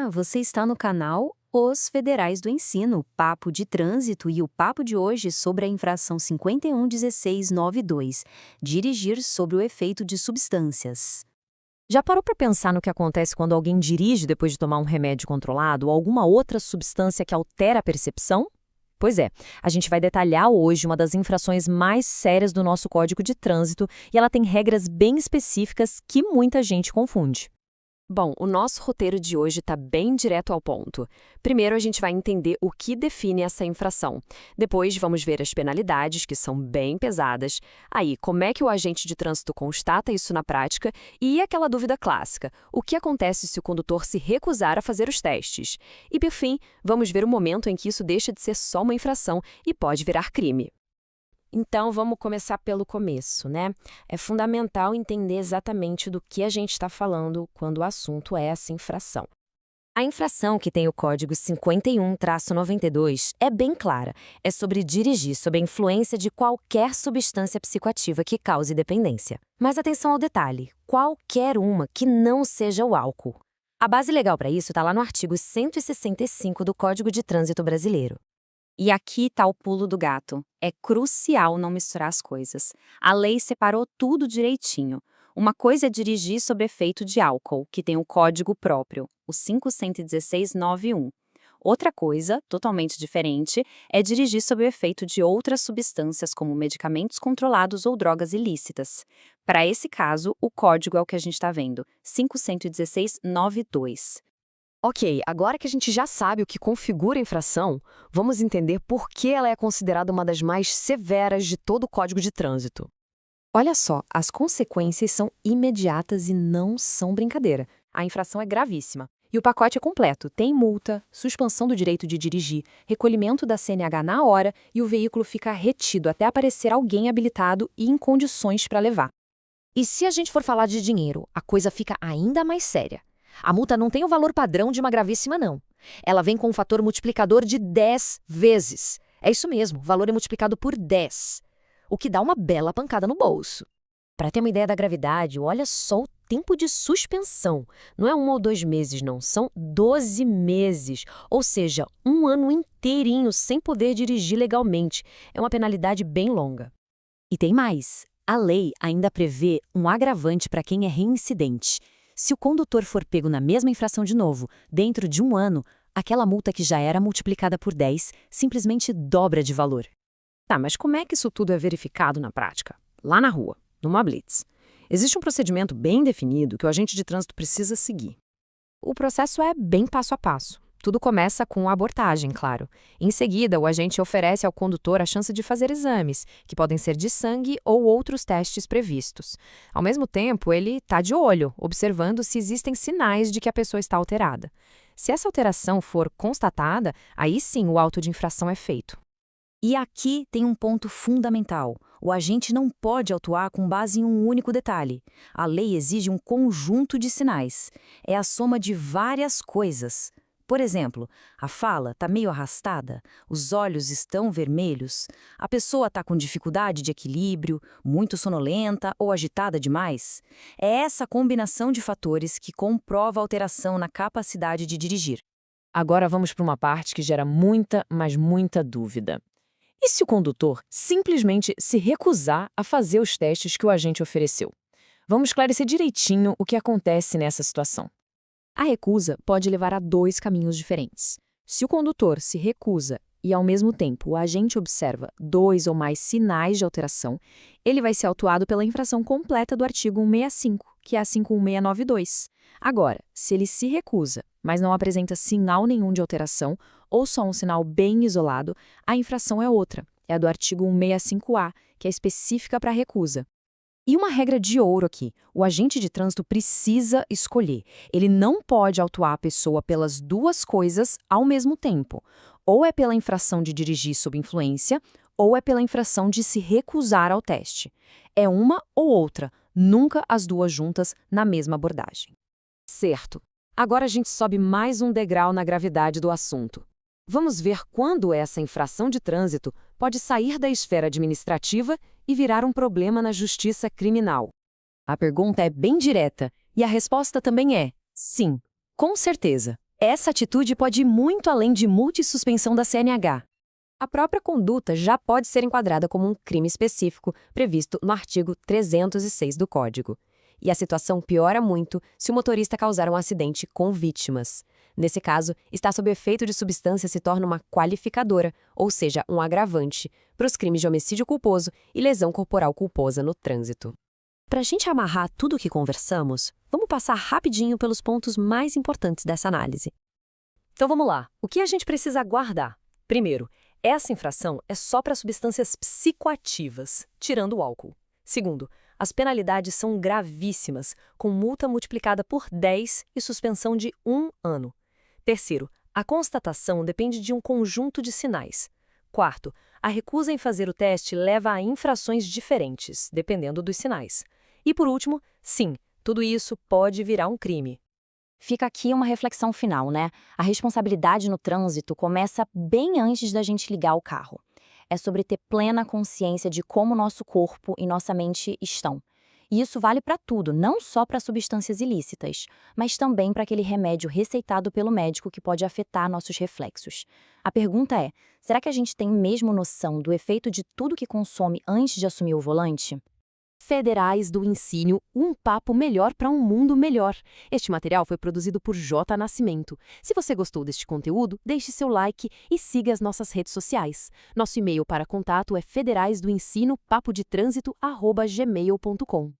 Olá, você está no canal Os Federais do Ensino, Papo de Trânsito, e o papo de hoje sobre a infração 51.1692, dirigir sob o efeito de substâncias. Já parou para pensar no que acontece quando alguém dirige depois de tomar um remédio controlado ou alguma outra substância que altera a percepção? Pois é, a gente vai detalhar hoje uma das infrações mais sérias do nosso Código de Trânsito e ela tem regras bem específicas que muita gente confunde. Bom, o nosso roteiro de hoje está bem direto ao ponto. Primeiro, a gente vai entender o que define essa infração. Depois, vamos ver as penalidades, que são bem pesadas. Aí, como é que o agente de trânsito constata isso na prática? E aquela dúvida clássica: o que acontece se o condutor se recusar a fazer os testes? E, por fim, vamos ver o momento em que isso deixa de ser só uma infração e pode virar crime. Então, vamos começar pelo começo, né? É fundamental entender exatamente do que a gente está falando quando o assunto é essa infração. A infração que tem o código 51-92 é bem clara. É sobre dirigir sob a influência de qualquer substância psicoativa que cause dependência. Mas atenção ao detalhe: qualquer uma que não seja o álcool. A base legal para isso está lá no artigo 165 do Código de Trânsito Brasileiro. E aqui está o pulo do gato. É crucial não misturar as coisas. A lei separou tudo direitinho. Uma coisa é dirigir sob efeito de álcool, que tem um código próprio, o 511691. Outra coisa, totalmente diferente, é dirigir sob o efeito de outras substâncias como medicamentos controlados ou drogas ilícitas. Para esse caso, o código é o que a gente está vendo, 511692. Ok, agora que a gente já sabe o que configura a infração, vamos entender por que ela é considerada uma das mais severas de todo o Código de Trânsito. Olha só, as consequências são imediatas e não são brincadeira. A infração é gravíssima. E o pacote é completo. Tem multa, suspensão do direito de dirigir, recolhimento da CNH na hora e o veículo fica retido até aparecer alguém habilitado e em condições para levar. E se a gente for falar de dinheiro, a coisa fica ainda mais séria. A multa não tem o valor padrão de uma gravíssima, não. Ela vem com um fator multiplicador de 10 vezes. É isso mesmo, o valor é multiplicado por 10, o que dá uma bela pancada no bolso. Para ter uma ideia da gravidade, olha só o tempo de suspensão. Não é 1 ou 2 meses, não. São 12 meses, ou seja, um ano inteirinho sem poder dirigir legalmente. É uma penalidade bem longa. E tem mais. A lei ainda prevê um agravante para quem é reincidente. Se o condutor for pego na mesma infração de novo, dentro de um ano, aquela multa que já era multiplicada por 10 simplesmente dobra de valor. Tá, mas como é que isso tudo é verificado na prática? Lá na rua, numa blitz. Existe um procedimento bem definido que o agente de trânsito precisa seguir. O processo é bem passo a passo. Tudo começa com a abordagem, claro. Em seguida, o agente oferece ao condutor a chance de fazer exames, que podem ser de sangue ou outros testes previstos. Ao mesmo tempo, ele está de olho, observando se existem sinais de que a pessoa está alterada. Se essa alteração for constatada, aí sim o auto de infração é feito. E aqui tem um ponto fundamental. O agente não pode autuar com base em um único detalhe. A lei exige um conjunto de sinais. É a soma de várias coisas. Por exemplo, a fala está meio arrastada, os olhos estão vermelhos, a pessoa está com dificuldade de equilíbrio, muito sonolenta ou agitada demais. É essa combinação de fatores que comprova a alteração na capacidade de dirigir. Agora vamos para uma parte que gera muita, mas muita dúvida. E se o condutor simplesmente se recusar a fazer os testes que o agente ofereceu? Vamos esclarecer direitinho o que acontece nessa situação. A recusa pode levar a 2 caminhos diferentes. Se o condutor se recusa e, ao mesmo tempo, o agente observa 2 ou mais sinais de alteração, ele vai ser autuado pela infração completa do artigo 165, que é a 51692. Agora, se ele se recusa, mas não apresenta sinal nenhum de alteração, ou só um sinal bem isolado, a infração é outra, é a do artigo 165A, que é específica para a recusa. E uma regra de ouro aqui: o agente de trânsito precisa escolher. Ele não pode autuar a pessoa pelas 2 coisas ao mesmo tempo. Ou é pela infração de dirigir sob influência, ou é pela infração de se recusar ao teste. É uma ou outra, nunca as 2 juntas na mesma abordagem. Certo. Agora a gente sobe mais um degrau na gravidade do assunto. Vamos ver quando essa infração de trânsito pode sair da esfera administrativa e virar um problema na justiça criminal. A pergunta é bem direta e a resposta também é sim, com certeza. Essa atitude pode ir muito além de multissuspensão da CNH. A própria conduta já pode ser enquadrada como um crime específico previsto no artigo 306 do Código. E a situação piora muito se o motorista causar um acidente com vítimas. Nesse caso, estar sob efeito de substância se torna uma qualificadora, ou seja, um agravante, para os crimes de homicídio culposo e lesão corporal culposa no trânsito. Para a gente amarrar tudo o que conversamos, vamos passar rapidinho pelos pontos mais importantes dessa análise. Então vamos lá. O que a gente precisa guardar? Primeiro, essa infração é só para substâncias psicoativas, tirando o álcool. Segundo, as penalidades são gravíssimas, com multa multiplicada por 10 e suspensão de 1 ano. Terceiro, a constatação depende de um conjunto de sinais. Quarto, a recusa em fazer o teste leva a infrações diferentes, dependendo dos sinais. E por último, sim, tudo isso pode virar um crime. Fica aqui uma reflexão final, né? A responsabilidade no trânsito começa bem antes da gente ligar o carro. É sobre ter plena consciência de como nosso corpo e nossa mente estão. E isso vale para tudo, não só para substâncias ilícitas, mas também para aquele remédio receitado pelo médico que pode afetar nossos reflexos. A pergunta é, será que a gente tem mesmo noção do efeito de tudo que consome antes de assumir o volante? Federais do Ensino, um papo melhor para um mundo melhor. Este material foi produzido por J. Nascimento. Se você gostou deste conteúdo, deixe seu like e siga as nossas redes sociais. Nosso e-mail para contato é federaisdoensino.papodetrânsito@gmail.com.